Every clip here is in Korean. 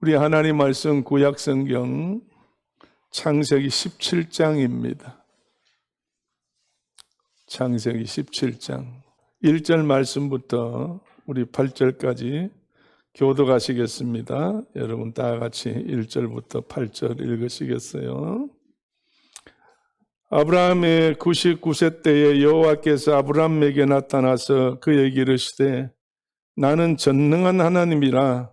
우리 하나님 말씀 구약 성경 창세기 17장입니다. 창세기 17장 1절 말씀부터 우리 8절까지 교독하시겠습니다. 여러분 다 같이 1절부터 8절 읽으시겠어요? 아브라함의 99세 때에 여호와께서 아브라함에게 나타나서 그에게 이르시되 나는 전능한 하나님이라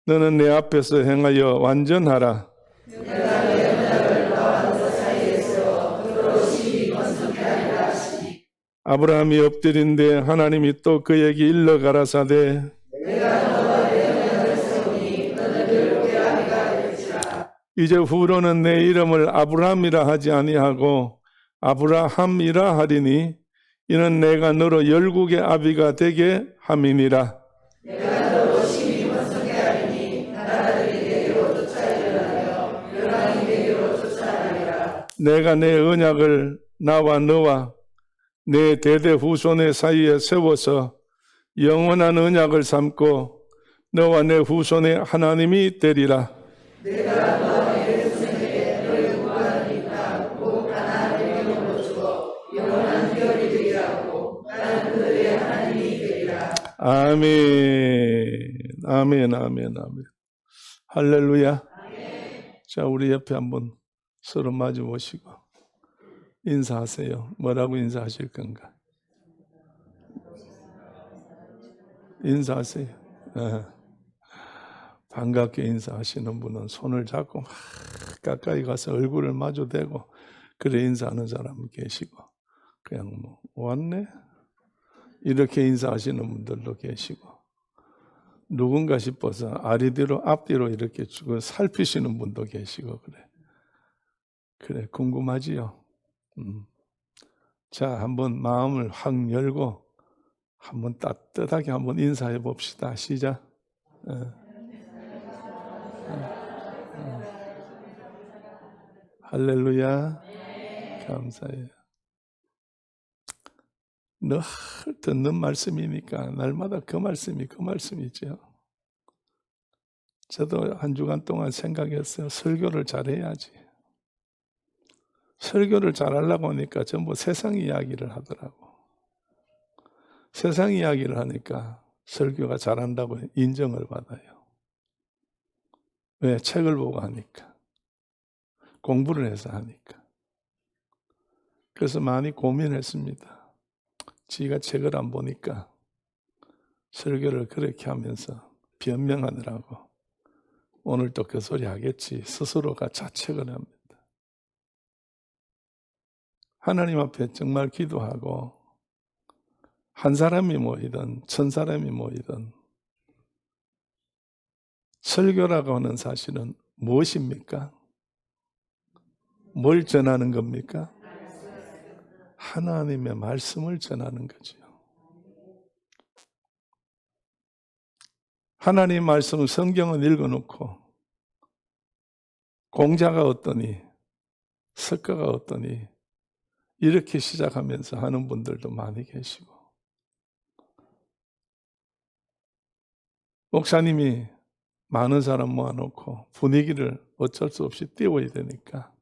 너는 내 앞에서 행하여 완전하라. 아브라함이 엎드린데 하나님이 또 그에게 일러 가라사대 이제 후로는 내 이름을 아브라함이라 하지 아니하고 아브라함이라 하리니 이는 내가 너로 열국의 아비가 되게 함이니라. 내가 너로 심히 번성케 하리니 나라들이 내게로 쫓아 일어나며 열왕이 내게로 쫓아나리라. 내가 내 언약을 나와 너와 내 대대 후손의 사이에 세워서 영원한 언약을 삼고 너와 내 후손의 하나님이 되리라. 내가 너와 내 후손에게 너희 구하는 땅 곧 가나안을 명으로 주어 영원한 기업이 되게 하고 나는 그들의 하나님이 되리라. 아멘. 아멘. 아멘. 아멘. 할렐루야. 아멘. 자, 우리 옆에 한번 서로 마주 보시고 인사하세요. 뭐라고 인사하실 건가? 인사하세요. 반갑게 인사하시는 분은 손을 잡고 막 가까이 가서 얼굴을 마주대고 그래 인사하는 사람은 계시고 그냥 뭐 왔네? 이렇게 인사하시는 분들도 계시고 누군가 싶어서 아리뒤로 앞뒤로 이렇게 쭉 살피시는 분도 계시고 그래 궁금하지요? 자, 한번 마음을 확 열고 한번 따뜻하게 한번 인사해 봅시다. 시작. 할렐루야. 감사해요. 늘 듣는 말씀이니까 날마다 그 말씀이죠. 저도 한 주간 동안 생각했어요. 설교를 잘해야지. 설교를 잘하려고 하니까 전부 세상 이야기를 하더라고. 세상 이야기를 하니까 설교가 잘한다고 인정을 받아요. 왜? 책을 보고 하니까. 공부를 해서 하니까. 그래서 많이 고민했습니다. 지가 책을 안 보니까 설교를 그렇게 하면서 변명하느라고 오늘 또 그 소리 하겠지 스스로가 자책을 합니다. 하나님 앞에 정말 기도하고 한 사람이 모이든 천 사람이 모이든 설교라고 하는 사실은 무엇입니까? 뭘 전하는 겁니까? 하나님의 말씀을 전하는 거죠. 하나님 말씀은 성경은 읽어놓고 공자가 어떠니 석가가 어떠니 이렇게 시작하면서 하는 분들도 많이 계시고 목사님이 많은 사람 모아놓고 분위기를 어쩔 수 없이 띄워야 되니까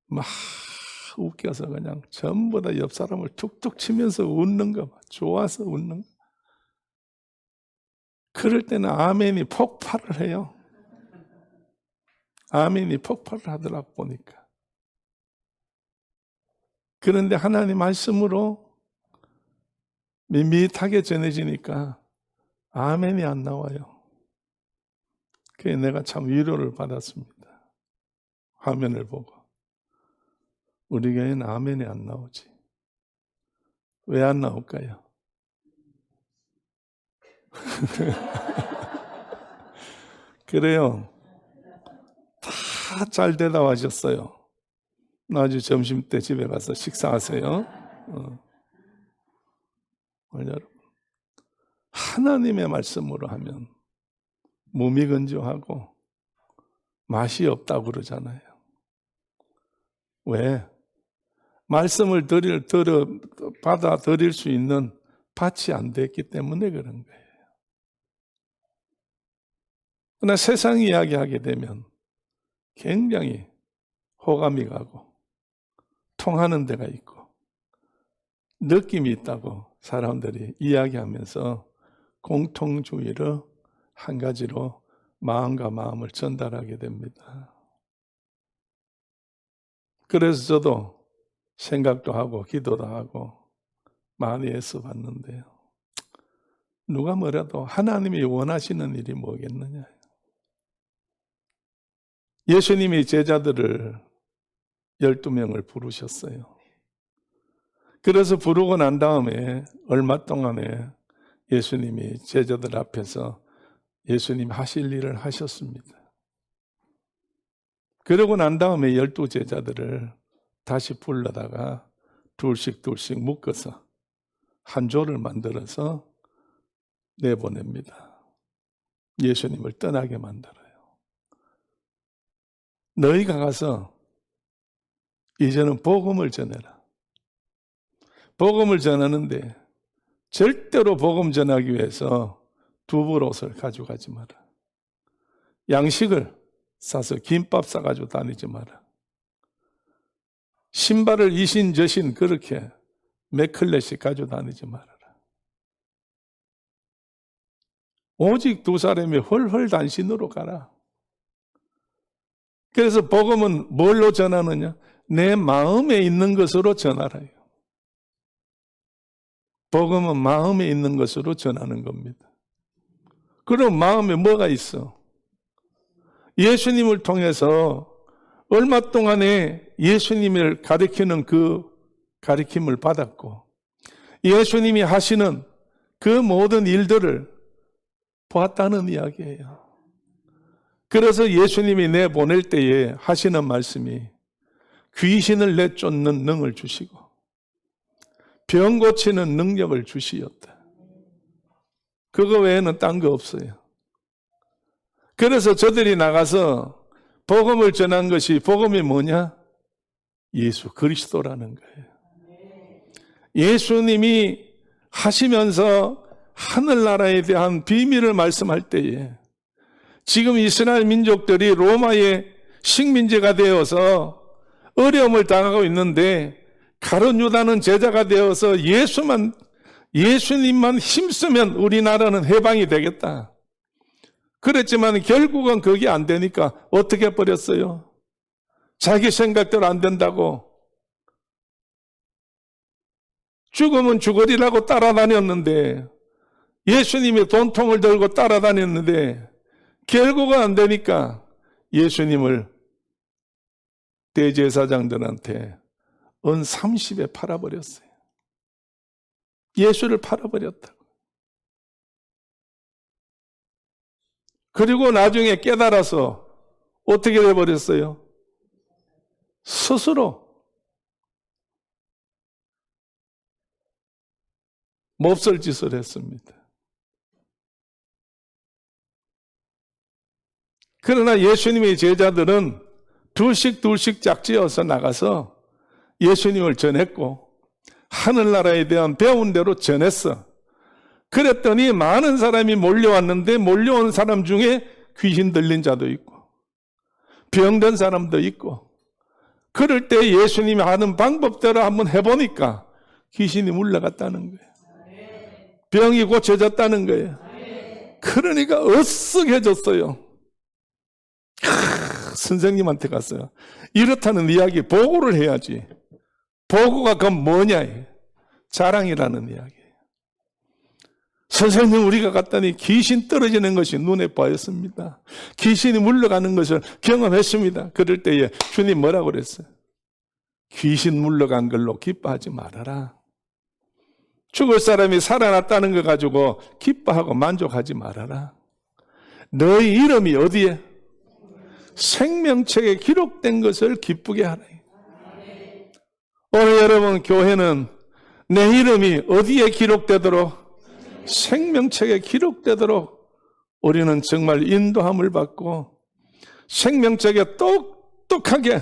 막 웃겨서 그냥 전부 다 옆 사람을 툭툭 치면서 웃는 거 봐. 좋아서 웃는 거. 그럴 때는 아멘이 폭발을 해요. 아멘이 폭발을 하더라고 보니까. 그런데 하나님 말씀으로 밋밋하게 전해지니까 아멘이 안 나와요. 그게 내가 참 위로를 받았습니다. 화면을 보고. 우리 교회는 아멘이 안 나오지. 왜 안 나올까요? 그래요. 다 잘 대답하셨어요. 나중에 점심때 집에 가서 식사하세요. 여러분, 하나님의 말씀으로 하면 무미건조하고 맛이 없다고 그러잖아요. 왜? 말씀을 받아들일 수 있는 밭이 안 됐기 때문에 그런 거예요. 그러나 세상 이야기하게 되면 굉장히 호감이 가고 통하는 데가 있고 느낌이 있다고 사람들이 이야기하면서 공통주의를 한 가지로 마음과 마음을 전달하게 됩니다. 그래서 저도 생각도 하고 기도도 하고 많이 애써 봤는데요. 누가 뭐라도 하나님이 원하시는 일이 뭐겠느냐. 예수님이 제자들을 12명을 부르셨어요. 그래서 부르고 난 다음에 얼마 동안에 예수님이 제자들 앞에서 예수님 하실 일을 하셨습니다. 그러고 난 다음에 12제자들을 다시 불러다가 둘씩 묶어서 한 조를 만들어서 내보냅니다. 예수님을 떠나게 만들어요. 너희가 가서 이제는 복음을 전해라. 복음을 전하는데 절대로 복음 전하기 위해서 두벌옷을 가져가지 마라. 양식을 싸서 김밥 싸가지고 다니지 마라. 신발을 이신저신 그렇게 맥클렛씩 가지고 다니지 말아라. 오직 두 사람이 헐헐 단신으로 가라. 그래서 복음은 뭘로 전하느냐? 내 마음에 있는 것으로 전하라요. 복음은 마음에 있는 것으로 전하는 겁니다. 그럼 마음에 뭐가 있어? 예수님을 통해서 얼마 동안에 예수님을 가리키는 그 가리킴을 받았고 예수님이 하시는 그 모든 일들을 보았다는 이야기예요. 그래서 예수님이 내보낼 때에 하시는 말씀이 귀신을 내쫓는 능을 주시고 병 고치는 능력을 주시었다. 그거 외에는 딴 거 없어요. 그래서 저들이 나가서 복음을 전한 것이 복음이 뭐냐? 예수 그리스도라는 거예요. 예수님이 하시면서 하늘나라에 대한 비밀을 말씀할 때에 지금 이스라엘 민족들이 로마의 식민지가 되어서 어려움을 당하고 있는데 가룟 유다는 제자가 되어서 예수님만 힘쓰면 우리나라는 해방이 되겠다. 그랬지만 결국은 그게 안 되니까 어떻게 버렸어요? 자기 생각대로 안 된다고 죽으면 죽으리라고 따라다녔는데 예수님이 돈통을 들고 따라다녔는데 결국은 안 되니까 예수님을 대제사장들한테 은 30에 팔아버렸어요. 예수를 팔아버렸다고. 그리고 나중에 깨달아서 어떻게 돼버렸어요? 스스로 몹쓸 짓을 했습니다. 그러나 예수님의 제자들은 둘씩 짝지어서 나가서 예수님을 전했고 하늘나라에 대한 배운 대로 전했어. 그랬더니 많은 사람이 몰려왔는데 몰려온 사람 중에 귀신 들린 자도 있고 병든 사람도 있고 그럴 때 예수님이 하는 방법대로 한번 해보니까 귀신이 물러갔다는 거예요. 병이 고쳐졌다는 거예요. 그러니까 으쓱해졌어요. 선생님한테 갔어요. 이렇다는 이야기 보고를 해야지. 보고가 그건 뭐냐? 자랑이라는 이야기예요. 선생님 우리가 갔더니 귀신 떨어지는 것이 눈에 보였습니다. 귀신이 물러가는 것을 경험했습니다. 그럴 때에 주님 뭐라고 그랬어요? 귀신 물러간 걸로 기뻐하지 말아라. 죽을 사람이 살아났다는 거 가지고 기뻐하고 만족하지 말아라. 너희 이름이 어디에? 생명책에 기록된 것을 기쁘게 하라. 오늘 여러분 교회는 내 이름이 어디에 기록되도록 생명책에 기록되도록 우리는 정말 인도함을 받고 생명책에 똑똑하게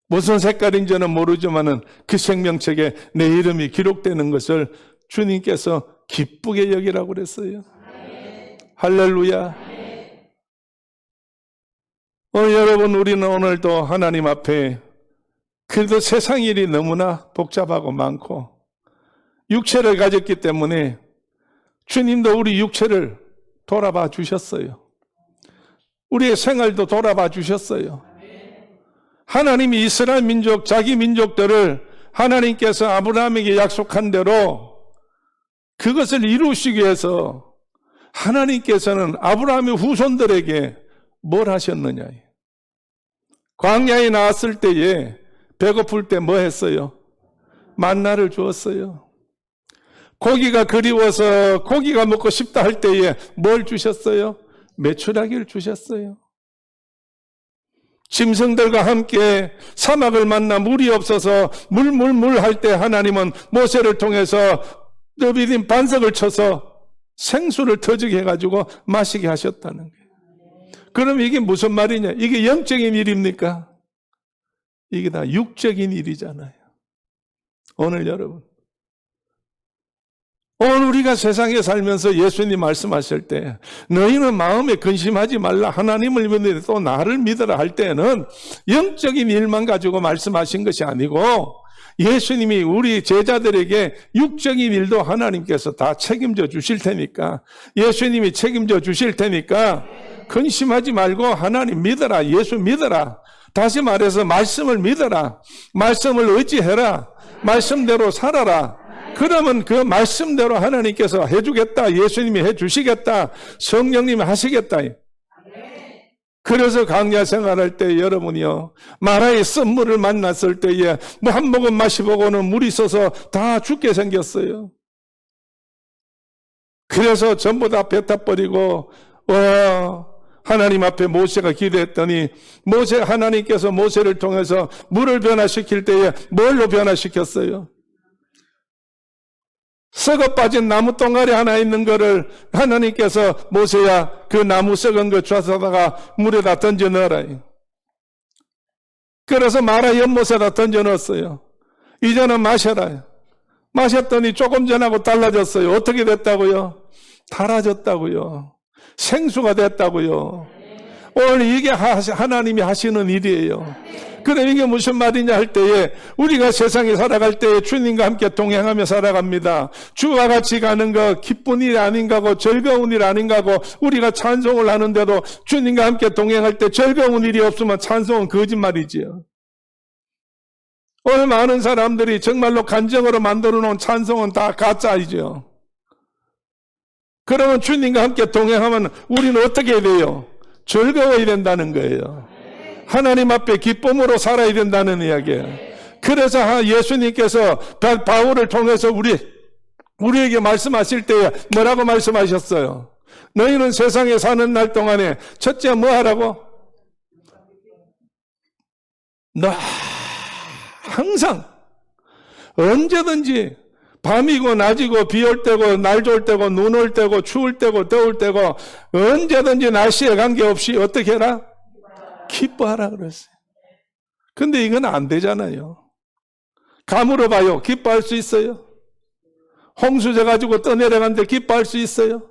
무슨 색깔인지는 모르지만은 그 생명책에 내 이름이 기록되는 것을 주님께서 기쁘게 여기라고 그랬어요. 할렐루야. 여러분, 우리는 오늘도 하나님 앞에 그래도 세상 일이 너무나 복잡하고 많고 육체를 가졌기 때문에 주님도 우리 육체를 돌아봐 주셨어요. 우리의 생활도 돌아봐 주셨어요. 하나님이 이스라엘 민족, 자기 민족들을 하나님께서 아브라함에게 약속한 대로 그것을 이루시기 위해서 하나님께서는 아브라함의 후손들에게 뭘 하셨느냐. 광야에 나왔을 때에 배고플 때 뭐 했어요? 만나를 주었어요. 고기가 그리워서 고기가 먹고 싶다 할 때에 뭘 주셨어요? 메추라기를 주셨어요. 짐승들과 함께 사막을 만나 물이 없어서 물 할 때 하나님은 모세를 통해서 너비딘 반석을 쳐서 생수를 터지게 해가지고 마시게 하셨다는 거예요. 그럼 이게 무슨 말이냐? 이게 영적인 일입니까? 이게 다 육적인 일이잖아요. 오늘 여러분, 오늘 우리가 세상에 살면서 예수님 말씀하실 때 너희는 마음에 근심하지 말라, 하나님을 믿는데 또 나를 믿으라 할 때는 영적인 일만 가지고 말씀하신 것이 아니고 예수님이 우리 제자들에게 육적인 일도 하나님께서 다 책임져 주실 테니까, 예수님이 책임져 주실 테니까 근심하지 말고 하나님 믿어라, 예수 믿어라. 다시 말해서 말씀을 믿어라, 말씀을 의지해라, 말씀대로 살아라. 그러면 그 말씀대로 하나님께서 해주겠다, 예수님이 해주시겠다, 성령님이 하시겠다. 그래서 광야 생활할 때 여러분이요, 마라의 쓴물을 만났을 때에 뭐 한 모금 마시보고는 물이 있어서 다 죽게 생겼어요. 그래서 전부 다 뱉어버리고 하나님 앞에 모세가 기도했더니 하나님께서 모세를 통해서 물을 변화시킬 때에 뭘로 변화시켰어요? 썩어 빠진 나무 똥가리 하나 있는 거를 하나님께서 모세야 그 나무 썩은 거 주워다가 물에다 던져 넣어라. 그래서 마라 연못에다 던져 넣었어요. 이제는 마셔라. 마셨더니 조금 전하고 달라졌어요. 어떻게 됐다고요? 달아졌다고요. 생수가 됐다고요. 오늘 이게 하나님이 하시는 일이에요. 그럼 이게 무슨 말이냐 할 때에 우리가 세상에 살아갈 때에 주님과 함께 동행하며 살아갑니다. 주와 같이 가는 거 기쁜 일이 아닌가고 즐거운 일 아닌가고, 우리가 찬송을 하는데도 주님과 함께 동행할 때 즐거운 일이 없으면 찬송은 거짓말이지요. 오늘 많은 사람들이 정말로 간정으로 만들어 놓은 찬송은 다 가짜이죠. 그러면 주님과 함께 동행하면 우리는 어떻게 해야 돼요? 즐거워야 된다는 거예요. 하나님 앞에 기쁨으로 살아야 된다는 이야기예요. 그래서 예수님께서 바울을 통해서 우리에게 말씀하실 때 뭐라고 말씀하셨어요? 너희는 세상에 사는 날 동안에 첫째 뭐 하라고? 너 항상 언제든지 밤이고 낮이고 비 올 때고 날 좋을 때고 눈 올 때고 추울 때고 더울 때고 언제든지 날씨에 관계없이 어떻게 해라? 기뻐하라 그랬어요. 근데 이건 안 되잖아요. 감으로 봐요. 기뻐할 수 있어요? 홍수제 가지고 떠내려갔는데 기뻐할 수 있어요?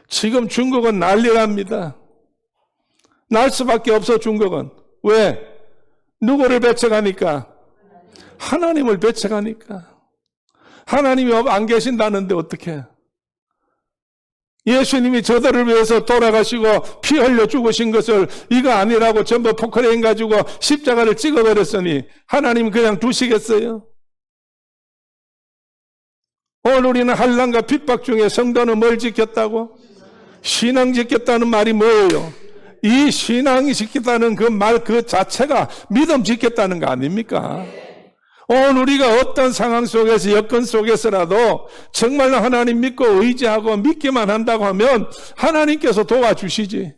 지금 중국은 난리랍니다. 날 수밖에 없어 중국은. 왜? 누구를 배척하니까? 하나님을 배척하니까. 하나님이 안 계신다는데 어떻게? 예수님이 저들을 위해서 돌아가시고 피 흘려 죽으신 것을 이거 아니라고 전부 포크레인 가지고 십자가를 찍어버렸으니 하나님 그냥 두시겠어요? 오늘 우리는 환난과 핍박 중에 성도는 뭘 지켰다고? 신앙 지켰다는 말이 뭐예요? 이 신앙이 지켰다는 그 말 그 자체가 믿음 지켰다는 거 아닙니까? 오늘 우리가 어떤 상황 속에서 여건 속에서라도 정말로 하나님 믿고 의지하고 믿기만 한다고 하면 하나님께서 도와주시지.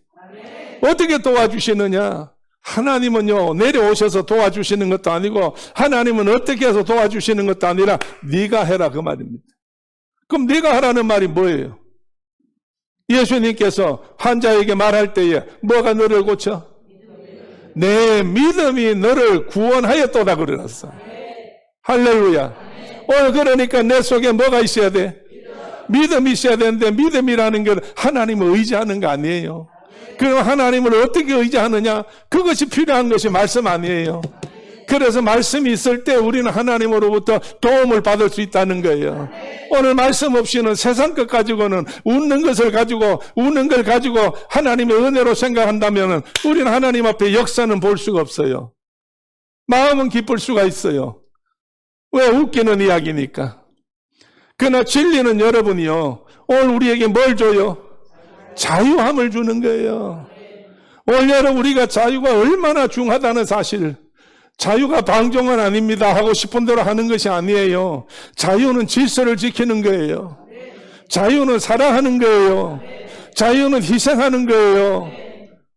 어떻게 도와주시느냐? 하나님은요 내려오셔서 도와주시는 것도 아니고 하나님은 어떻게 해서 도와주시는 것도 아니라 네가 해라 그 말입니다. 그럼 네가 하라는 말이 뭐예요? 예수님께서 환자에게 말할 때에 뭐가 너를 고쳐? 내 믿음이 너를 구원하였도다 그러셨어. 할렐루야. 오늘 그러니까 내 속에 뭐가 있어야 돼? 믿음이 있어야 되는데 믿음이라는 건 하나님을 의지하는 거 아니에요. 그럼 하나님을 어떻게 의지하느냐? 그것이 필요한 것이 말씀 아니에요. 그래서 말씀이 있을 때 우리는 하나님으로부터 도움을 받을 수 있다는 거예요. 오늘 말씀 없이는 세상 것 가지고는 웃는 걸 가지고 하나님의 은혜로 생각한다면 우리는 하나님 앞에 역사는 볼 수가 없어요. 마음은 기쁠 수가 있어요. 왜? 웃기는 이야기니까. 그러나 진리는 여러분이요, 오늘 우리에게 뭘 줘요? 자유함을 주는 거예요. 오늘 여러분, 우리가 자유가 얼마나 중요하다는 사실, 자유가 방종은 아닙니다 하고 싶은 대로 하는 것이 아니에요. 자유는 질서를 지키는 거예요. 자유는 사랑하는 거예요. 자유는 희생하는 거예요.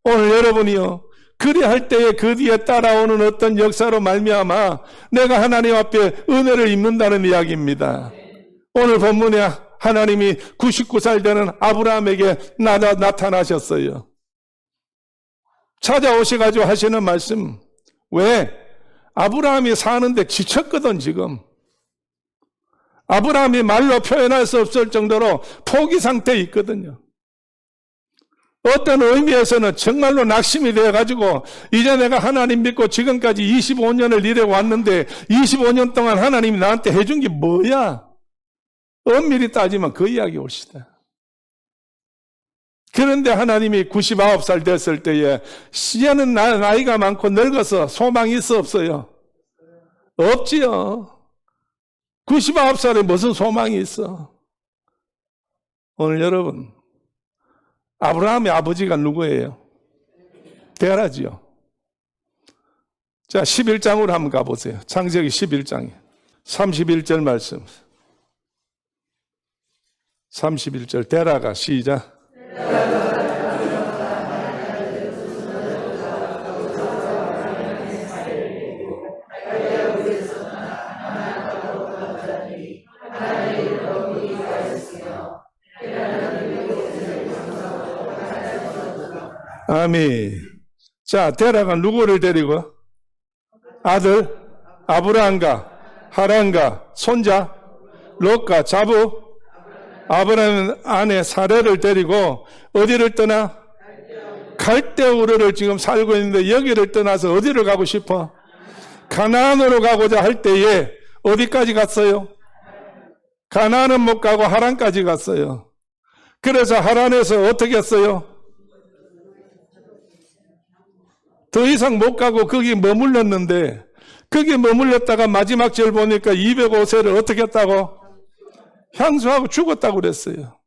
오늘 여러분이요, 그리할 때에 그 뒤에 따라오는 어떤 역사로 말미암아 내가 하나님 앞에 은혜를 입는다는 이야기입니다. 오늘 본문에 하나님이 99살 되는 아브라함에게 나타나셨어요. 찾아오셔가지고 하시는 말씀, 왜? 아브라함이 사는데 지쳤거든. 지금 아브라함이 말로 표현할 수 없을 정도로 포기 상태에 있거든요. 어떤 의미에서는 정말로 낙심이 되어가지고 이제 내가 하나님 믿고 지금까지 25년을 일해 왔는데 25년 동안 하나님이 나한테 해준 게 뭐야? 엄밀히 따지면 그 이야기 옳시다. 그런데 하나님이 99살 됐을 때에 이제는 나이가 많고 늙어서 소망이 있어 없어요? 없지요. 99살에 무슨 소망이 있어? 오늘 여러분, 아브라함의 아버지가 누구예요? 데라지요. 자, 11장으로 한번 가보세요. 창세기 11장에 31절 말씀. 31절 데라가 시작. 아멘. 자, 데라가 누구를 데리고? 아들 아브라함과 하란과 손자 롯과 자부 아브라함 아내 사레를 데리고 어디를 떠나? 갈대우르를 지금 살고 있는데 여기를 떠나서 어디를 가고 싶어? 가나안으로 가고자 할 때에 어디까지 갔어요? 가나안은 못 가고 하란까지 갔어요. 그래서 하란에서 어떻게 했어요? 더 이상 못 가고 거기 머물렀는데, 거기 머물렀다가 마지막 절 보니까 205세를 어떻게 했다고? 향수하고 죽었다고 그랬어요.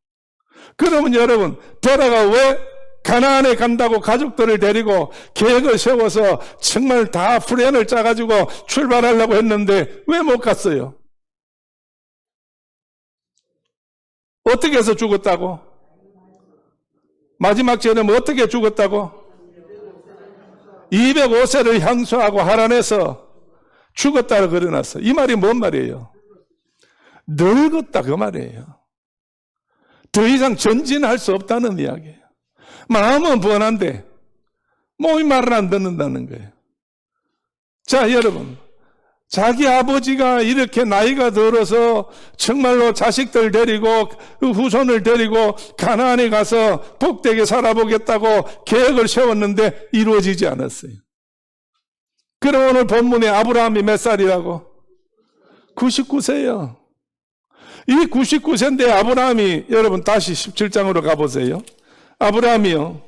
그러면 여러분, 데라가 왜 가나안에 간다고 가족들을 데리고 계획을 세워서 정말 다 플랜을 짜가지고 출발하려고 했는데 왜 못 갔어요? 어떻게 해서 죽었다고? 마지막 절에 어떻게 죽었다고? 205세를 향수하고 하란에서 죽었다고 그려놨어. 이 말이 뭔 말이에요? 늙었다 그 말이에요. 더 이상 전진할 수 없다는 이야기예요. 마음은 번한데 몸이 말을 안 듣는다는 거예요. 자, 여러분, 자기 아버지가 이렇게 나이가 들어서 정말로 자식들 데리고 후손을 데리고 가나안에 가서 복되게 살아보겠다고 계획을 세웠는데 이루어지지 않았어요. 그럼 오늘 본문에 아브라함이 몇 살이라고? 99세요. 이 99세인데 아브라함이, 여러분 다시 17장으로 가보세요. 아브라함이요,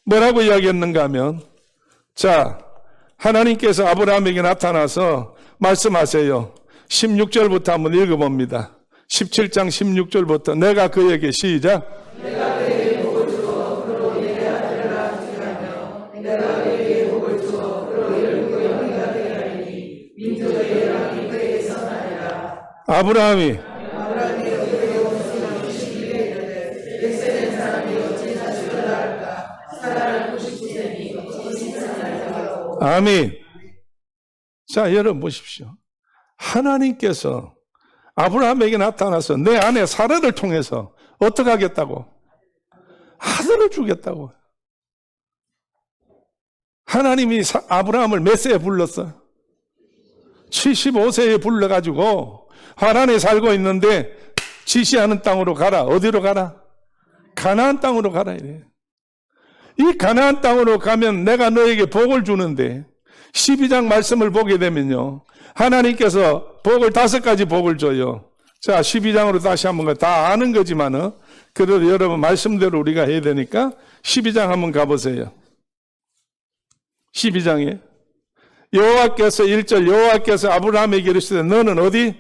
뭐라고 이야기했는가 하면, 자, 하나님께서 아브라함에게 나타나서 말씀하세요. 16절부터 한번 읽어봅니다. 17장 16절부터 내가 그에게 시작. 내가 그에게 복을 주어 그로 내 아들을 지하며 내가 그에게 복을 주어 그로 열국의 영예가 되게 하리니 민족의 열왕이 그에게 선하리라. 아브라함이 그에게 온수는 61에 이르되 백세된 사람이 어찌 자식을 낳을까? 사라는 99세니 어찌 생산을 하고. 아멘. 자, 여러분 보십시오. 하나님께서 아브라함에게 나타나서 내 아내 사라를 통해서 어떻게 하겠다고? 아들을 주겠다고. 하나님이 아브라함을 몇 세에 불렀어? 75세에 불러가지고 하란에 살고 있는데 지시하는 땅으로 가라. 어디로 가라? 가나안 땅으로 가라 이래. 이 가나안 땅으로 가면 내가 너에게 복을 주는데 12장 말씀을 보게 되면요, 하나님께서 복을 5가지 복을 줘요. 자, 12장으로 다시 한번 다 아는 거지만은 그래도 여러분 말씀대로 우리가 해야 되니까 12장 한번 가보세요. 12장에 여호와께서 1절 여호와께서 아브라함에게 이르시되 너는 어디?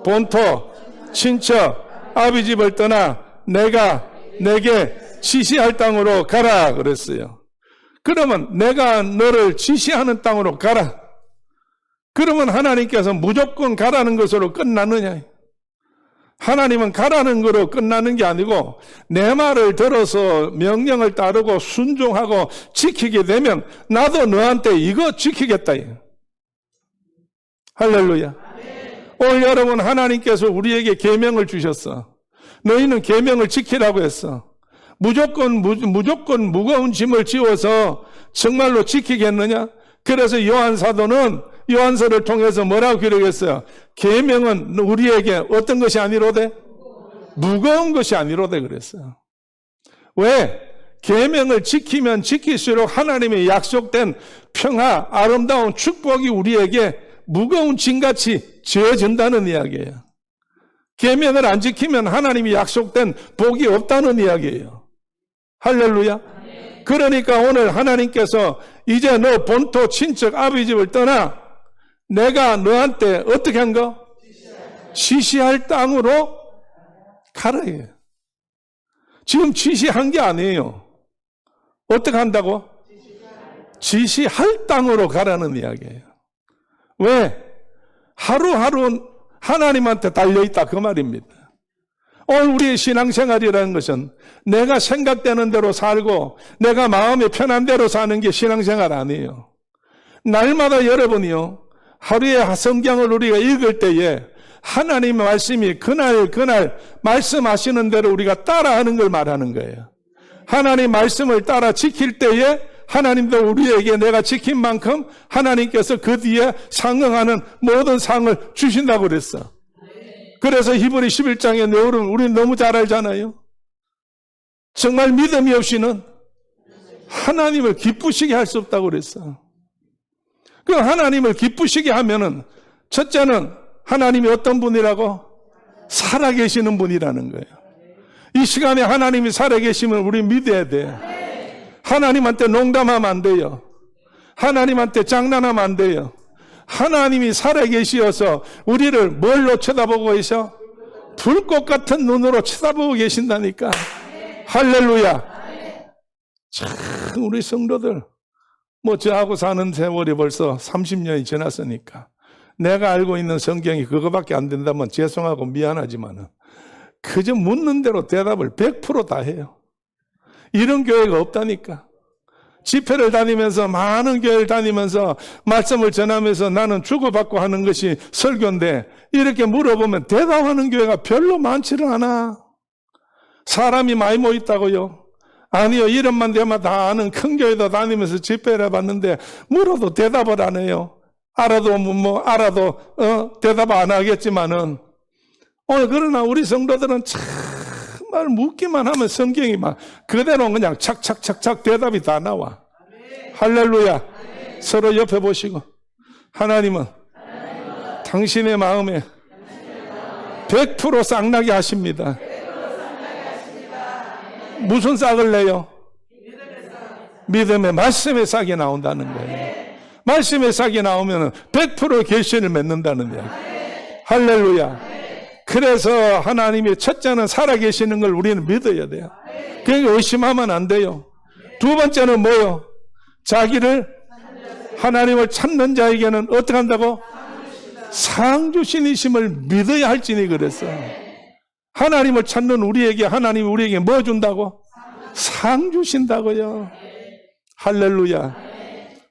본토, 친척, 아비 집을 떠나 내가 내게 지시할 땅으로 가라 그랬어요. 그러면 내가 너를 지시하는 땅으로 가라. 그러면 하나님께서 무조건 가라는 것으로 끝나느냐? 하나님은 가라는 거로 끝나는 게 아니고 내 말을 들어서 명령을 따르고 순종하고 지키게 되면 나도 너한테 이거 지키겠다. 할렐루야. 오늘 여러분 하나님께서 우리에게 계명을 주셨어. 너희는 계명을 지키라고 했어. 무조건 무거운 짐을 지워서 정말로 지키겠느냐? 그래서 요한 사도는 요한서를 통해서 뭐라고 기록했어요? 계명은 우리에게 어떤 것이 아니로되? 무거운 것이 아니로되 그랬어요. 왜? 계명을 지키면 지킬수록 하나님의 약속된 평화, 아름다운 축복이 우리에게 무거운 짐같이 지어진다는 이야기예요. 계명을 안 지키면 하나님이 약속된 복이 없다는 이야기예요. 할렐루야. 그러니까 오늘 하나님께서 이제 너 본토 친척 아비 집을 떠나 내가 너한테 어떻게 한 거? 지시할 땅으로 가라. 지금 지시한 게 아니에요. 어떻게 한다고? 지시할 땅으로 가라는 이야기예요. 왜? 하루하루 하나님한테 달려있다 그 말입니다. 오늘 우리의 신앙생활이라는 것은 내가 생각되는 대로 살고 내가 마음이 편한 대로 사는 게 신앙생활 아니에요. 날마다 여러분이요, 하루에 성경을 우리가 읽을 때에 하나님의 말씀이 그날 말씀하시는 대로 우리가 따라하는 걸 말하는 거예요. 하나님 말씀을 따라 지킬 때에 하나님도 우리에게 내가 지킨 만큼 하나님께서 그 뒤에 상응하는 모든 상을 주신다고 그랬어. 그래서 히브리 11장에 내용은 우리는 너무 잘 알잖아요. 정말 믿음이 없이는 하나님을 기쁘시게 할 수 없다고 그랬어. 그 하나님을 기쁘시게 하면은 첫째는 하나님이 어떤 분이라고? 살아계시는 분이라는 거예요. 이 시간에 하나님이 살아계시면 우리 믿어야 돼. 하나님한테 농담하면 안 돼요. 하나님한테 장난하면 안 돼요. 하나님이 살아계시어서 우리를 뭘로 쳐다보고 계셔? 불꽃 같은 눈으로 쳐다보고 계신다니까. 할렐루야. 참 우리 성도들 저하고 사는 세월이 벌써 30년이 지났으니까 내가 알고 있는 성경이 그거밖에 안 된다면 죄송하고 미안하지만 그저 묻는 대로 대답을 100% 다 해요. 이런 교회가 없다니까. 집회를 다니면서 많은 교회를 다니면서 말씀을 전하면서 나는 주고받고 하는 것이 설교인데 이렇게 물어보면 대답하는 교회가 별로 많지를 않아. 사람이 많이 모였다고요? 아니요, 이름만 되면 다 아는 큰 교회도 다니면서 집회를 해봤는데 물어도 대답을 안 해요. 알아도 대답 안 하겠지만은 오늘 그러나 우리 성도들은 정말 묻기만 하면 성경이 막 그대로 그냥 착착착착 대답이 다 나와. 할렐루야. 서로 옆에 보시고 하나님은 당신의 마음에 100% 싹나게 하십니다. 무슨 싹을 내요? 믿음의 말씀의 싹이 나온다는 거예요. 말씀의 싹이 나오면 100% 결실을 맺는다는 거예요. 할렐루야. 그래서 하나님이 첫째는 살아계시는 걸 우리는 믿어야 돼요. 그러니까 의심하면 안 돼요. 두 번째는 뭐요? 자기를 하나님을 찾는 자에게는 어떻게 한다고? 상 주신이심을 믿어야 할지니 그랬어요. 하나님을 찾는 우리에게 하나님이 우리에게 뭐 준다고? 상 주신다고요. 할렐루야.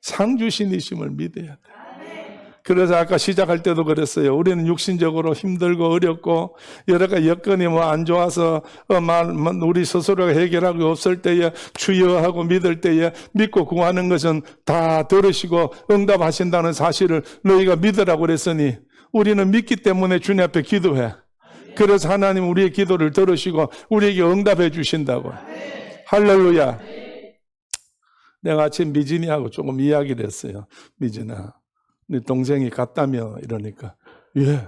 상 주신이심을 믿어야 돼. 그래서 아까 시작할 때도 그랬어요. 우리는 육신적으로 힘들고 어렵고 여러 가지 여건이 안 좋아서 우리 스스로가 해결하고 없을 때에 주여 하고 믿을 때에 믿고 구하는 것은 다 들으시고 응답하신다는 사실을 너희가 믿으라고 그랬으니 우리는 믿기 때문에 주님 앞에 기도해. 그래서 하나님 우리의 기도를 들으시고 우리에게 응답해 주신다고. 할렐루야. 내가 아침 미진이하고 조금 이야기를 했어요. 미진아, 네 동생이 갔다며 이러니까 예,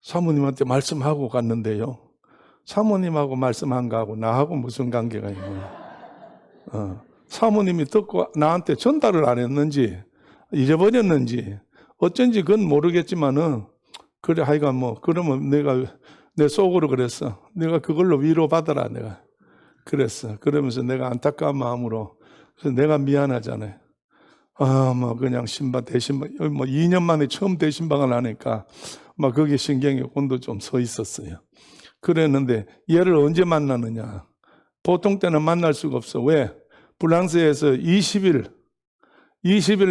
사모님한테 말씀하고 갔는데요. 사모님하고 말씀한 거하고 나하고 무슨 관계가 있냐. 사모님이 듣고 나한테 전달을 안 했는지 잊어버렸는지 어쩐지 그건 모르겠지만은 그래 하여간 뭐 그러면 내가 내 속으로 그랬어. 내가 그걸로 위로받아라 내가 그랬어. 그러면서 내가 안타까운 마음으로 그래서 내가 미안하잖아요. 뭐 그냥 대신방 뭐 2년 만에 처음 대신방을 하니까 막 거기 신경이 온도 좀 서 있었어요. 그랬는데 얘를 언제 만나느냐? 보통 때는 만날 수가 없어. 왜? 프랑스에서 20일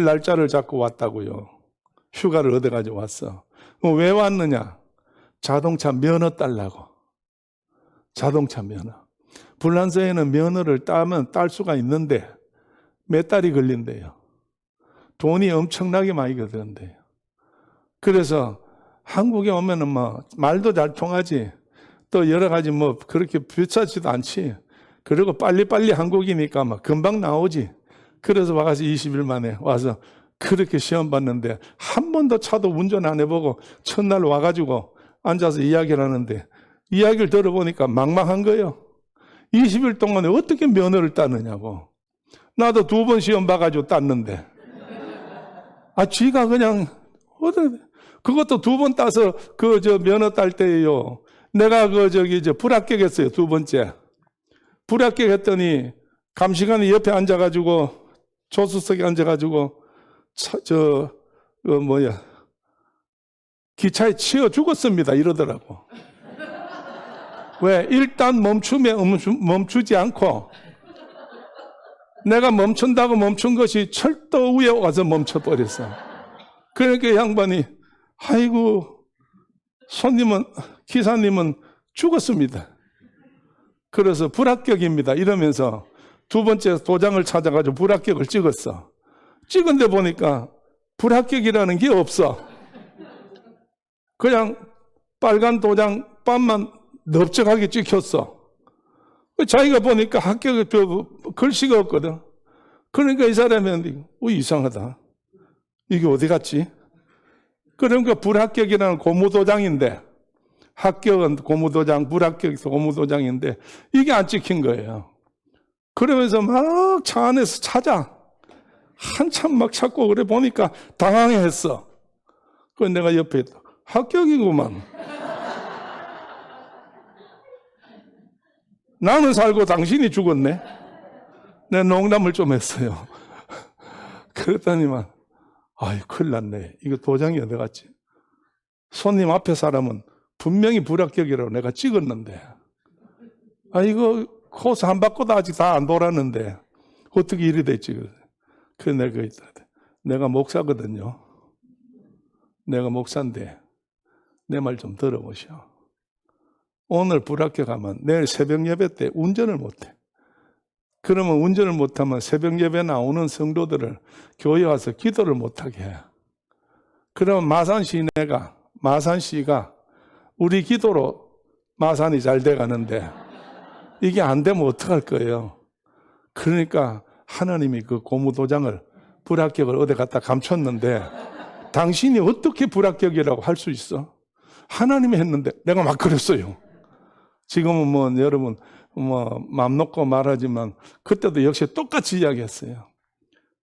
날짜를 잡고 왔다고요. 휴가를 얻어가지고 왔어. 왜 왔느냐? 자동차 면허 딸라고. 자동차 면허. 프랑스에는 면허를 따면 딸 수가 있는데 몇 달이 걸린대요. 돈이 엄청나게 많이 드는데요. 그래서 한국에 오면은 뭐 말도 잘 통하지. 또 여러 가지 뭐 그렇게 비싸지도 않지. 그리고 빨리빨리 한국이니까 막 금방 나오지. 그래서 와서 20일 만에 와서 그렇게 시험 봤는데 한 번도 차도 운전 안 해보고 첫날 와가지고 앉아서 이야기를 하는데 이야기를 들어보니까 망망한 거예요. 20일 동안에 어떻게 면허를 따느냐고. 나도 2번 시험 봐가지고 땄는데. 쥐가 그냥, 그것도 2번 따서 면허 딸 때예요. 내가 불합격했어요. 2번째. 불합격했더니 감시관이 옆에 앉아가지고 조수석에 앉아가지고 기차에 치여 죽었습니다 이러더라고. 왜? 일단 멈추지 않고 내가 멈춘다고 멈춘 것이 철도 위에 와서 멈춰버렸어. 그러니까 이 양반이 아이고 기사님은 죽었습니다. 그래서 불합격입니다 이러면서 2번째 도장을 찾아가지고 불합격을 찍었어. 찍은데 보니까 불합격이라는 게 없어. 그냥 빨간 도장 반만 넓적하게 찍혔어. 자기가 보니까 합격 글씨가 없거든. 그러니까 이 사람이 이상하다. 이게 어디 갔지? 그러니까 불합격이라는 고무도장인데 합격은 고무도장, 불합격이 고무도장인데 이게 안 찍힌 거예요. 그러면서 막 차 안에서 찾아. 한참 막 찾고 그래 보니까 당황했어. 그래서 내가 옆에 있다. 합격이구만. 나는 살고 당신이 죽었네. 내가 농담을 좀 했어요. 그랬더니만 큰일 났네. 이거 도장이 어디 갔지? 손님 앞에 사람은 분명히 불합격이라고 내가 찍었는데 이거 코스 한 바퀴도 아직 다 안 돌았는데 어떻게 이리 됐지? 그래서 내가 목사거든요. 내가 목사인데 내 말 좀 들어보시오. 오늘 불합격하면 내일 새벽 예배 때 운전을 못해. 그러면 운전을 못하면 새벽 예배 나오는 성도들을 교회 와서 기도를 못하게 해. 그러면 마산시가 우리 기도로 마산이 잘 돼가는데 이게 안 되면 어떡할 거예요? 그러니까 하나님이 그 고무도장을 불합격을 어디 갖다 감췄는데 당신이 어떻게 불합격이라고 할 수 있어? 하나님이 했는데 내가 막 그랬어요. 지금은 뭐 여러분 맘 놓고 말하지만 그때도 역시 똑같이 이야기했어요.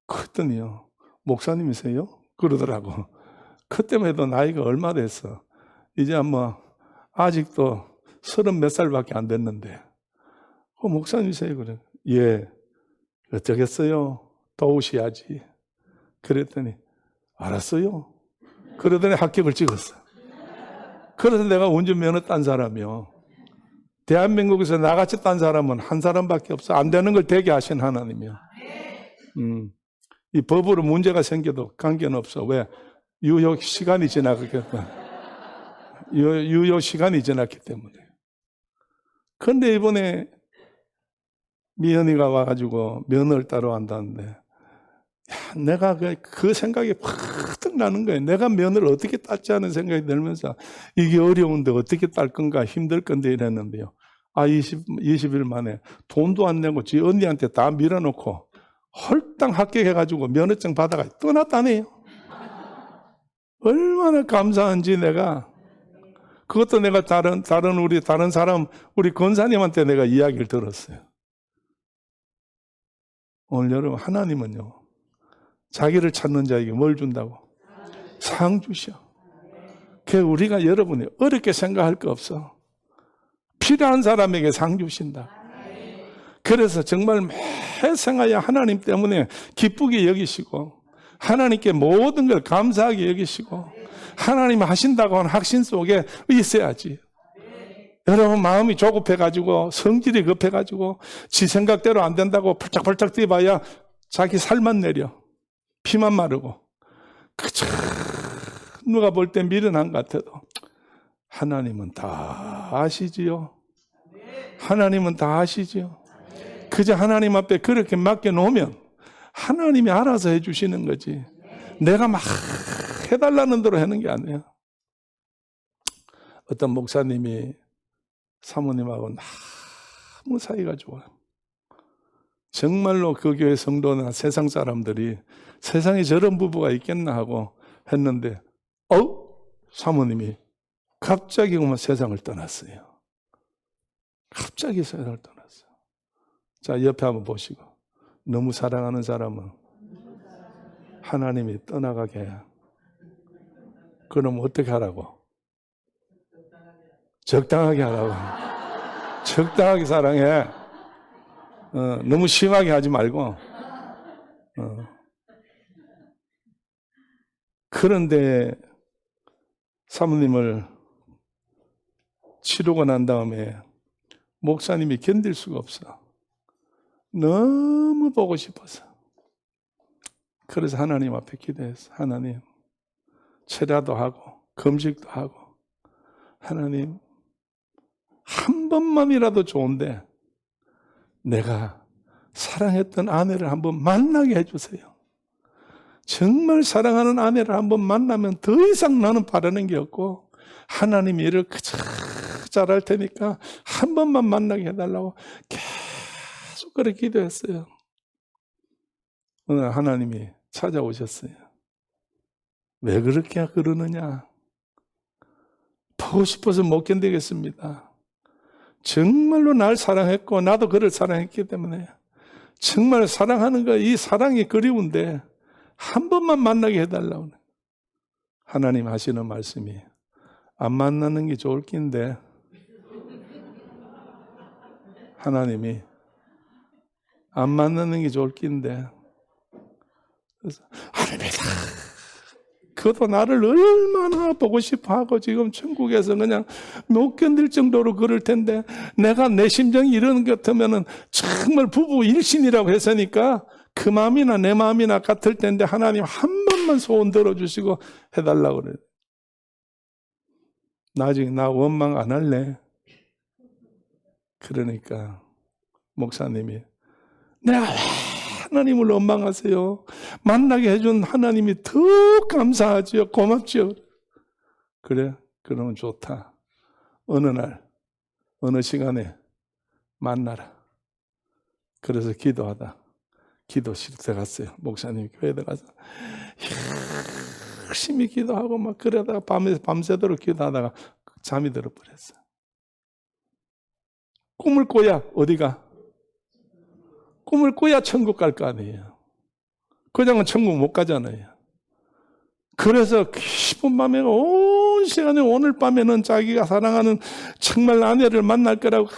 그랬더니요 목사님이세요? 그러더라고. 그때만 해도 나이가 얼마 됐어? 이제 아직도 30 몇 살밖에 안 됐는데 목사님이세요? 그래. 예. 어쩌겠어요? 도우셔야지. 그랬더니 알았어요. 그러더니 합격을 찍었어. 그래서 내가 운전면허 딴 사람이요. 대한민국에서 나같이 딴 사람은 한 사람밖에 없어. 안 되는 걸 되게 하신 하나님이요. 이 법으로 문제가 생겨도 관계는 없어. 왜? 유효 시간이 지났기 때문에. 그런데 이번에 미연이가 와가지고 면허를 따러 한다는데 내가 그 생각이 팍 나는 거예요. 내가 면허를 어떻게 땄지 하는 생각이 들면서 이게 어려운데 어떻게 딸 건가 힘들 건데 이랬는데요. 20일 만에 돈도 안 내고 지 언니한테 다 밀어놓고 홀딱 합격해가지고 면허증 받아가 떠났다네요. 얼마나 감사한지 내가. 그것도 내가 다른 사람, 우리 권사님한테 내가 이야기를 들었어요. 오늘 여러분, 하나님은요, 자기를 찾는 자에게 뭘 준다고? 상 주셔. 그 우리가 여러분이 어렵게 생각할 거 없어. 필요한 사람에게 상 주신다. 그래서 정말 매 생하여 하나님 때문에 기쁘게 여기시고, 하나님께 모든 걸 감사하게 여기시고, 하나님 하신다고 하는 확신 속에 있어야지. 여러분 마음이 조급해가지고 성질이 급해가지고 지 생각대로 안 된다고 펄짝펄짝 뛰어봐야 자기 살만 내려. 피만 마르고. 그저 누가 볼 때 미련한 것 같아도 하나님은 다 아시지요. 하나님은 다 아시지요. 그저 하나님 앞에 그렇게 맡겨놓으면 하나님이 알아서 해주시는 거지. 내가 막 해달라는 대로 하는 게 아니에요. 어떤 목사님이 사모님하고 너무 사이가 좋아요. 정말로 그 교회 성도나 세상 사람들이 세상에 저런 부부가 있겠나 하고 했는데 사모님이 갑자기 오면 세상을 떠났어요. 갑자기 세상을 떠났어요. 자, 옆에 한번 보시고, 너무 사랑하는 사람은 하나님이 떠나가게 해요. 그럼 어떻게 하라고? 적당하게 하라고. 적당하게 사랑해. 너무 심하게 하지 말고. 그런데 사모님을 치르고 난 다음에 목사님이 견딜 수가 없어. 너무 보고 싶어서. 그래서 하나님 앞에 기도했어. 하나님, 철야도 하고 금식도 하고, 하나님 한 번만이라도 좋은데 내가 사랑했던 아내를 한번 만나게 해주세요. 정말 사랑하는 아내를 한번 만나면 더 이상 나는 바라는 게 없고 하나님이 이를 그저 잘할 테니까 한 번만 만나게 해달라고 계속 그렇게 기도했어요. 오늘 하나님이 찾아오셨어요. 왜 그렇게 그러느냐? 보고 싶어서 못 견디겠습니다. 정말로 날 사랑했고 나도 그를 사랑했기 때문에 정말 사랑하는 거, 이 사랑이 그리운데 한 번만 만나게 해달라고. 하나님 하시는 말씀이 안 만나는 게 좋을 낀데, 하나님이 안 만나는 게 좋을 낀데, 그래서 하나님이다. 그것도 나를 얼마나 보고 싶어 하고 지금 천국에서 그냥 못 견딜 정도로 그럴 텐데, 내가 내 심정이 이런 것 같으면은 정말 부부 일신이라고 했으니까 그 마음이나 내 마음이나 같을 텐데 하나님 한 번만 소원 들어주시고 해달라고 그래요. 나중에 나 원망 안 할래? 그러니까 목사님이 내가 왜 하나님을 원망하세요? 만나게 해준 하나님이 더 감사하지요. 고맙지요. 그래? 그러면 좋다. 어느 날 어느 시간에 만나라. 그래서 기도하다 기도실에 들어갔어요. 목사님 교회에 들어가서 열심히 기도하고 막 그러다가 밤새도록 기도하다가 잠이 들어버렸어요. 꿈을 꿔야 어디가? 꿈을 꿔야 천국 갈 거 아니에요. 그냥은 천국 못 가잖아요. 그래서 깊은 밤에 온 시간에 오늘 밤에는 자기가 사랑하는 정말 아내를 만날 거라고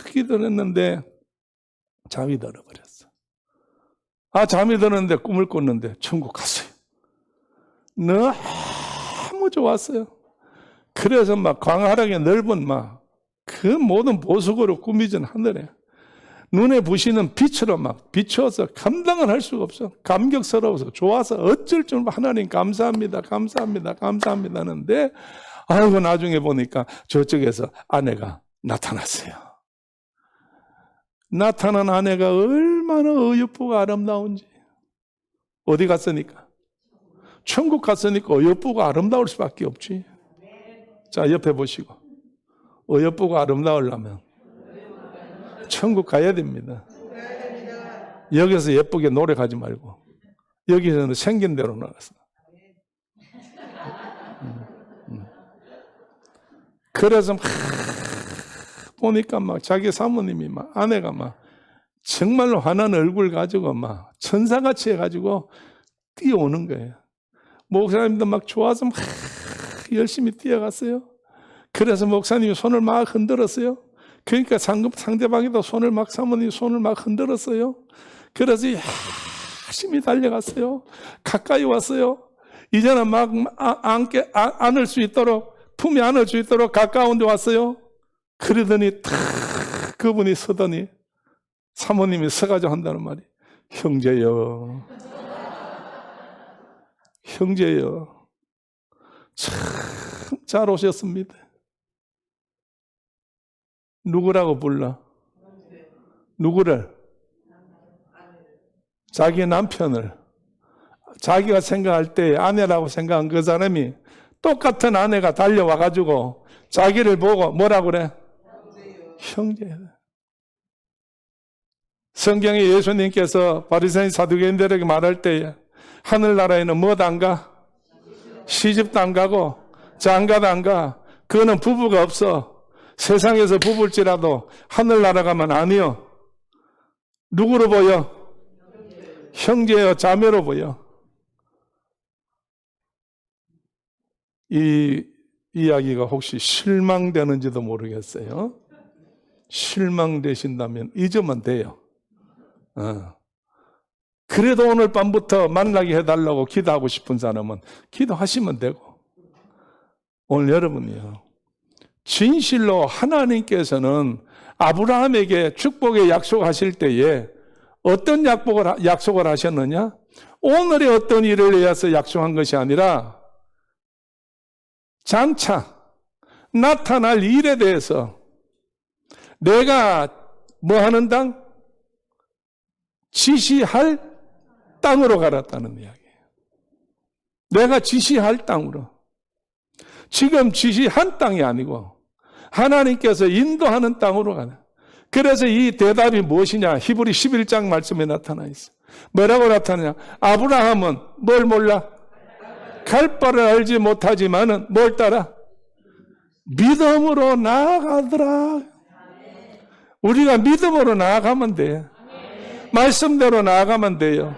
기도를 했는데 잠이 들어버렸어. 잠이 드는데 꿈을 꿨는데 천국 갔어요. 너무 좋았어요. 그래서 막 광활하게 넓은 막 그 모든 보석으로 꾸미진 하늘에 눈에 부시는 빛으로 막 비추어서 감당을 할 수가 없어. 감격스러워서 좋아서 어쩔 줄 하나님 감사합니다, 감사합니다, 감사합니다 하는데, 아이고 나중에 보니까 저쪽에서 아내가 나타났어요. 나타난 아내가 얼마나 어여쁘고 아름다운지. 어디 갔으니까? 천국 갔으니까 어여쁘고 아름다울 수밖에 없지. 자, 옆에 보시고. 어여쁘고 아름다우려면 천국 가야 됩니다. 여기서 예쁘게 노력하지 말고 여기서는 생긴 대로 나가서. 그래서 막 보니까 막 자기 사모님이 막 아내가 막 정말로 환한 얼굴 가지고 막 천사같이 해가지고 뛰어오는 거예요. 목사님도 막 좋아서 막 열심히 뛰어갔어요. 그래서 목사님이 손을 막 흔들었어요. 그러니까 상대방이도 손을 막 사모님 손을 막 흔들었어요. 그래서 열심히 달려갔어요. 가까이 왔어요. 이제는 막 안을 수 있도록 품에 안을 수 있도록 가까운 데 왔어요. 그러더니 탁 그분이 서더니 사모님이 서가지고 한다는 말이 형제여 형제여 참 잘 오셨습니다. 누구라고 불러? 누구를? 자기 남편을. 자기가 생각할 때 아내라고 생각한 그 사람이 똑같은 아내가 달려와가지고 자기를 보고 뭐라고 그래? 형제. 성경에 예수님께서 바리새인 사두개인들에게 말할 때 하늘나라에는 뭐도 안 가? 시집도 안 가고 장가도 안 가. 그거는 부부가 없어. 세상에서 부부일지라도 하늘나라 가면 아니요. 누구로 보여? 형제요 자매로 보여. 이 이야기가 혹시 실망되는지도 모르겠어요. 실망되신다면 잊으면 돼요. 그래도 오늘 밤부터 만나게 해달라고 기도하고 싶은 사람은 기도하시면 되고, 오늘 여러분이요, 진실로 하나님께서는 아브라함에게 축복의 약속하실 때에 어떤 약속을 하셨느냐? 오늘의 어떤 일을 위해서 약속한 것이 아니라 장차 나타날 일에 대해서 내가 뭐 하는 땅? 지시할 땅으로 가랐다는 이야기예요. 내가 지시할 땅으로. 지금 지시한 땅이 아니고 하나님께서 인도하는 땅으로 가는. 그래서 이 대답이 무엇이냐? 히브리 11장 말씀에 나타나 있어요. 뭐라고 나타나냐? 아브라함은 뭘 몰라? 갈 바를 알지 못하지만은 뭘 따라? 믿음으로 나아가더라. 우리가 믿음으로 나아가면 돼. 말씀대로 나아가면 돼요.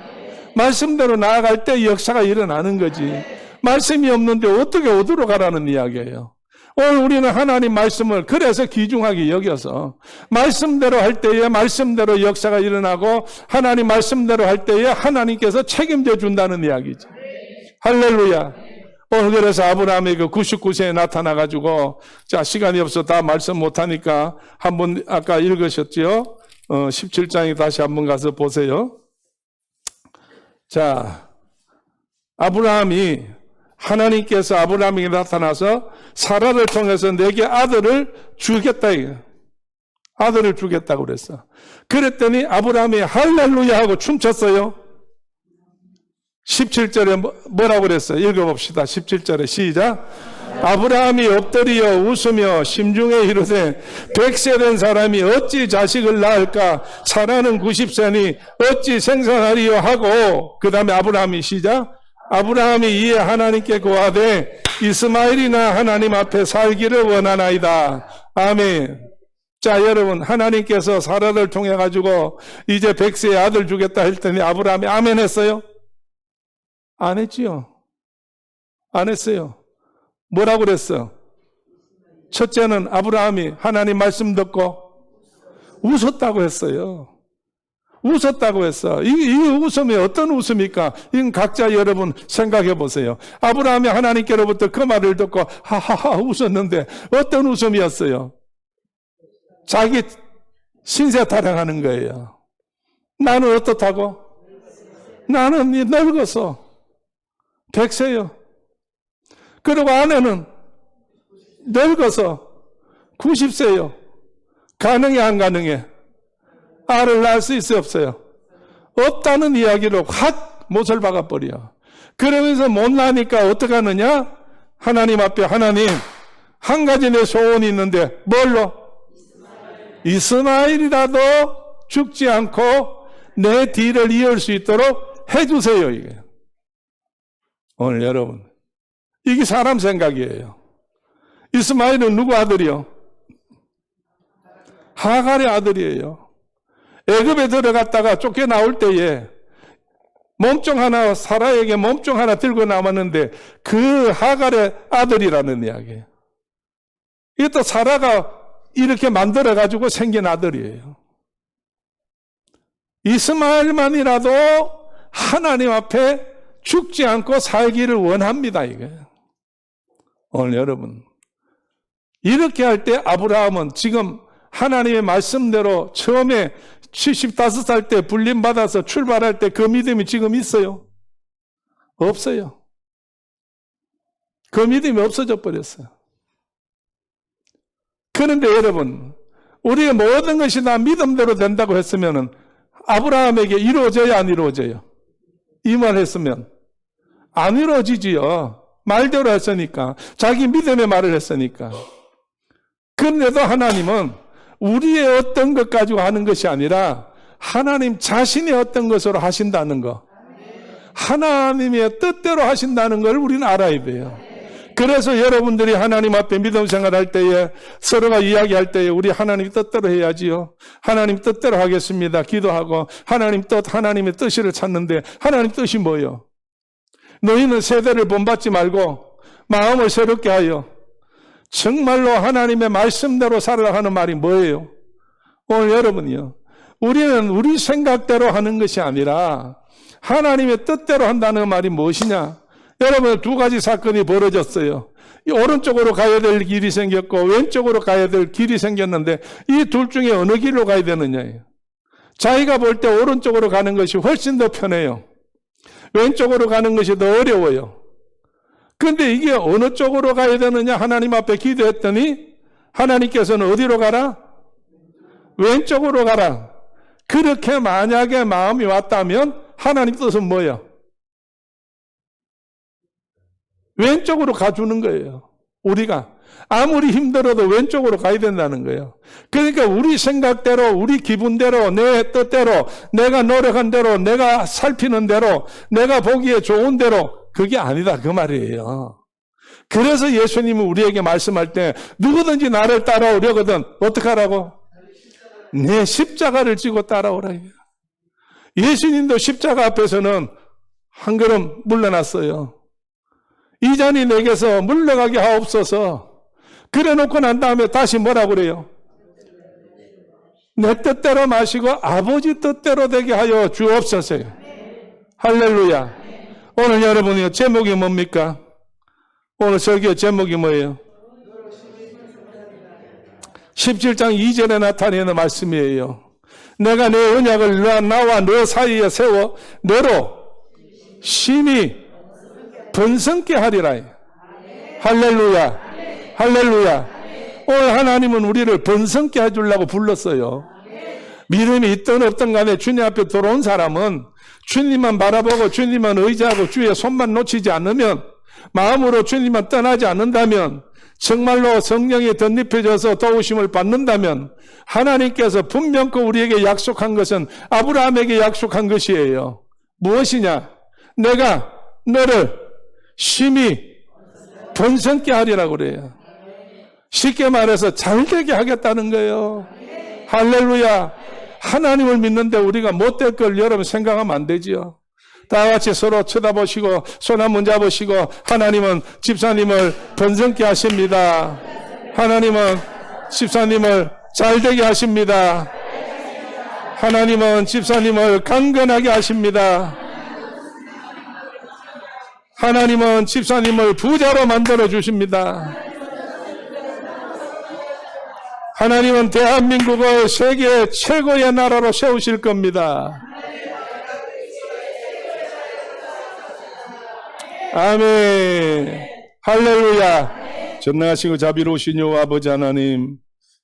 말씀대로 나아갈 때 역사가 일어나는 거지. 말씀이 없는데 어떻게 어디로 가라는 이야기예요. 오늘 우리는 하나님 말씀을 그래서 귀중하게 여겨서 말씀대로 할 때에 말씀대로 역사가 일어나고 하나님 말씀대로 할 때에 하나님께서 책임져 준다는 이야기죠. 할렐루야. 오늘 그래서 아브라함이 그 99세에 나타나가지고, 자, 시간이 없어 다 말씀 못하니까 한번 아까 읽으셨죠? 17장에 다시 한번 가서 보세요. 자, 아브라함이, 하나님께서 아브라함에게 나타나서 사라를 통해서 내게 아들을 주겠다. 아들을 주겠다고 그랬어. 그랬더니 아브라함이 할렐루야 하고 춤췄어요. 17절에 뭐라고 그랬어요? 읽어봅시다. 17절에 시작. 아브라함이 엎드려 웃으며 심중에 이르되 100세 된 사람이 어찌 자식을 낳을까? 사라는 90세니 어찌 생산하리요 하고, 그 다음에 아브라함이 시작. 아브라함이 이에 하나님께 고하되 이스마엘이나 하나님 앞에 살기를 원하나이다. 아멘. 자, 여러분, 하나님께서 사라를 통해 가지고 이제 100세의 아들 주겠다 했더니 아브라함이 아멘 했어요? 안 했지요. 안 했어요. 뭐라고 그랬어? 첫째는 아브라함이 하나님 말씀 듣고 웃었다고 했어요. 웃었다고 했어. 이 웃음이 어떤 웃음입니까? 이건 각자 여러분 생각해 보세요. 아브라함이 하나님께로부터 그 말을 듣고 하하하 웃었는데 어떤 웃음이었어요? 자기 신세 타령하는 거예요. 나는 어떻다고? 나는 늙어서 100세요. 그리고 아내는 늙어서 90세요. 가능해 안 가능해? 아를 낳을 수 있어요 없어요? 없다는 이야기로 확 못을 박아버려. 그러면서 못 나니까 어떻게 하느냐? 하나님 앞에 하나님 한 가지 내 소원이 있는데 뭘로? 이스마엘이라도 죽지 않고 내 뒤를 이을 수 있도록 해주세요. 이게 오늘 여러분, 이게 사람 생각이에요. 이스마엘은 누구 아들이요? 하갈의 아들이에요. 애굽에 들어갔다가 쫓겨나올 때에 몸종 하나, 사라에게 몸종 하나 들고 남았는데 그 하갈의 아들이라는 이야기예요. 이것도 사라가 이렇게 만들어가지고 생긴 아들이에요. 이스마엘만이라도 하나님 앞에 죽지 않고 살기를 원합니다. 이게 오늘 여러분, 이렇게 할 때 아브라함은 지금 하나님의 말씀대로 처음에 75살 때 불림받아서 출발할 때 그 믿음이 지금 있어요? 없어요. 그 믿음이 없어져 버렸어요. 그런데 여러분, 우리의 모든 것이 다 믿음대로 된다고 했으면 아브라함에게 이루어져야 안 이루어져요? 이 말 했으면 안 이루어지지요. 말대로 했으니까. 자기 믿음의 말을 했으니까. 그런데도 하나님은 우리의 어떤 것 가지고 하는 것이 아니라 하나님 자신의 어떤 것으로 하신다는 거, 하나님의 뜻대로 하신다는 걸 우리는 알아야 돼요. 그래서 여러분들이 하나님 앞에 믿음 생활할 때에, 서로가 이야기할 때에 우리 하나님 뜻대로 해야지요. 하나님 뜻대로 하겠습니다. 기도하고 하나님 뜻, 하나님의 뜻을 찾는데 하나님 뜻이 뭐예요? 너희는 세대를 본받지 말고 마음을 새롭게 하여 정말로 하나님의 말씀대로 살아라 하는 말이 뭐예요? 오늘 여러분이요, 우리는 우리 생각대로 하는 것이 아니라 하나님의 뜻대로 한다는 말이 무엇이냐? 여러분, 두 가지 사건이 벌어졌어요. 오른쪽으로 가야 될 길이 생겼고 왼쪽으로 가야 될 길이 생겼는데 이 둘 중에 어느 길로 가야 되느냐예요. 자기가 볼 때 오른쪽으로 가는 것이 훨씬 더 편해요. 왼쪽으로 가는 것이 더 어려워요. 그런데 이게 어느 쪽으로 가야 되느냐 하나님 앞에 기도했더니 하나님께서는 어디로 가라? 왼쪽으로 가라. 그렇게 만약에 마음이 왔다면 하나님 뜻은 뭐예요? 왼쪽으로 가주는 거예요. 우리가 아무리 힘들어도 왼쪽으로 가야 된다는 거예요. 그러니까 우리 생각대로, 우리 기분대로, 내 뜻대로, 내가 노력한 대로, 내가 살피는 대로, 내가 보기에 좋은 대로, 그게 아니다 그 말이에요. 그래서 예수님은 우리에게 말씀할 때 누구든지 나를 따라오려거든 어떻게 하라고? 내 십자가를 지고 따라오라. 예수님도 십자가 앞에서는 한 걸음 물러났어요. 이 잔이 내게서 물러가게 하옵소서. 그래 놓고 난 다음에 다시 뭐라고 그래요? 내 뜻대로 마시고 아버지 뜻대로 되게 하여 주옵소서. 할렐루야. 오늘 여러분의 제목이 뭡니까? 오늘 설교 제목이 뭐예요? 17장 2절에 나타내는 말씀이에요. 내가 내 언약을 나와 너 사이에 세워 너로 심히 번성케 하리라. 할렐루야. 할렐루야. 오늘 하나님은 우리를 번성케 해주려고 불렀어요. 믿음이 있든 없든 간에 주님 앞에 들어온 사람은 주님만 바라보고 주님만 의지하고 주의 손만 놓치지 않으면, 마음으로 주님만 떠나지 않는다면, 정말로 성령이 덧입혀져서 도우심을 받는다면 하나님께서 분명히 우리에게 약속한 것은 아브라함에게 약속한 것이에요. 무엇이냐? 내가 너를 심히 번성케 하리라고 그래요. 쉽게 말해서 잘되게 하겠다는 거예요. 할렐루야. 하나님을 믿는데 우리가 못될 걸 여러분 생각하면 안 되지요. 다 같이 서로 쳐다보시고 손 한번 잡으시고, 하나님은 집사님을 번성케 하십니다. 하나님은 집사님을 잘되게 하십니다. 하나님은 집사님을 강건하게 하십니다. 하나님은 집사님을 부자로 만들어 주십니다. 하나님은 대한민국을 세계 최고의 나라로 세우실 겁니다. 아멘. 할렐루야. 전능하시고 자비로우신 여호와 아버지 하나님,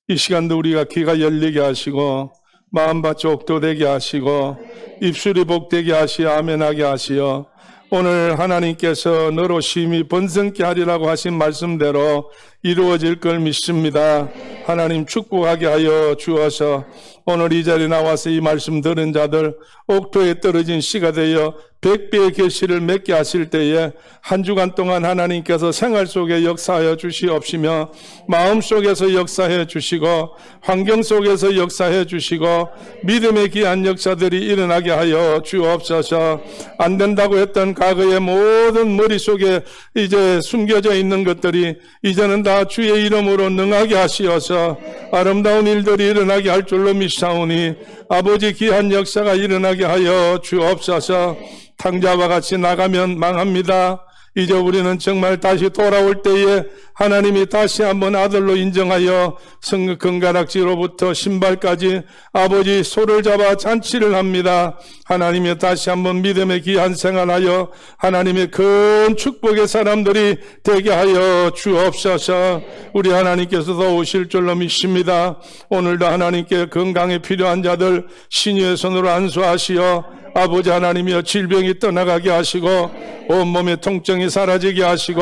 이 시간도 우리가 귀가 열리게 하시고 마음과 족도 되게 하시고 입술이 복되게 하시어 아멘하게 하시어 오늘 하나님께서 너로 심히 번성케 하리라고 하신 말씀대로 이루어질 걸 믿습니다. 하나님 축복하게 하여 주어서 오늘 이 자리에 나와서 이 말씀 들은 자들 옥토에 떨어진 씨가 되어 100배의 결실을 맺게 하실 때에 한 주간 동안 하나님께서 생활 속에 역사하여 주시옵시며 마음 속에서 역사해 주시고 환경 속에서 역사해 주시고 믿음의 귀한 역사들이 일어나게 하여 주옵소서. 안 된다고 했던 과거의 모든 머릿속에 이제 숨겨져 있는 것들이 이제는 다 주의 이름으로 능하게 하시어서 아름다운 일들이 일어나게 할 줄로 믿사오니 아버지 귀한 역사가 일어나게 하여 주옵소서. 탕자와 같이 나가면 망합니다. 이제 우리는 정말 다시 돌아올 때에 하나님이 다시 한번 아들로 인정하여 성금가락지로부터 신발까지 아버지 소를 잡아 잔치를 합니다. 하나님이 다시 한번 믿음의 귀한 생활하여 하나님의 큰 축복의 사람들이 되게 하여 주옵소서. 우리 하나님께서도 오실 줄로 믿습니다. 오늘도 하나님께 건강에 필요한 자들 신유의 손으로 안수하시어 아버지 하나님이여 질병이 떠나가게 하시고 온몸의 통증이 사라지게 하시고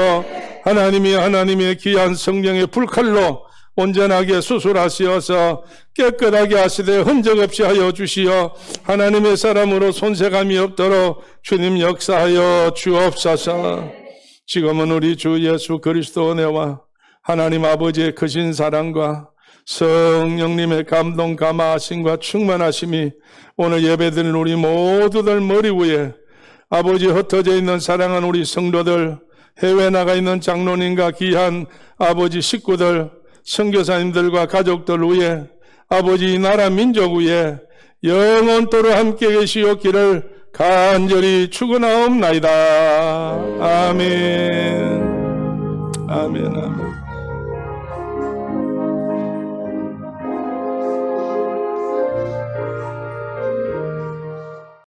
하나님의 귀한 성령의 불칼로 온전하게 수술하시어서 깨끗하게 하시되 흔적 없이 하여 주시어 하나님의 사람으로 손색함이 없도록 주님 역사하여 주옵소서. 지금은 우리 주 예수 그리스도 은혜와 하나님 아버지의 크신 사랑과 성령님의 감동 감화하심과 충만하심이 오늘 예배드린 우리 모두들 머리 위에 아버지 흩어져 있는 사랑하는 우리 성도들 해외 나가 있는 장로님과 귀한 아버지 식구들 선교사님들과 가족들 위에 아버지 이 나라 민족 위에 영원토록 함께 계시옵기를 간절히 축원하옵나이다. 아멘. 아멘. 아멘.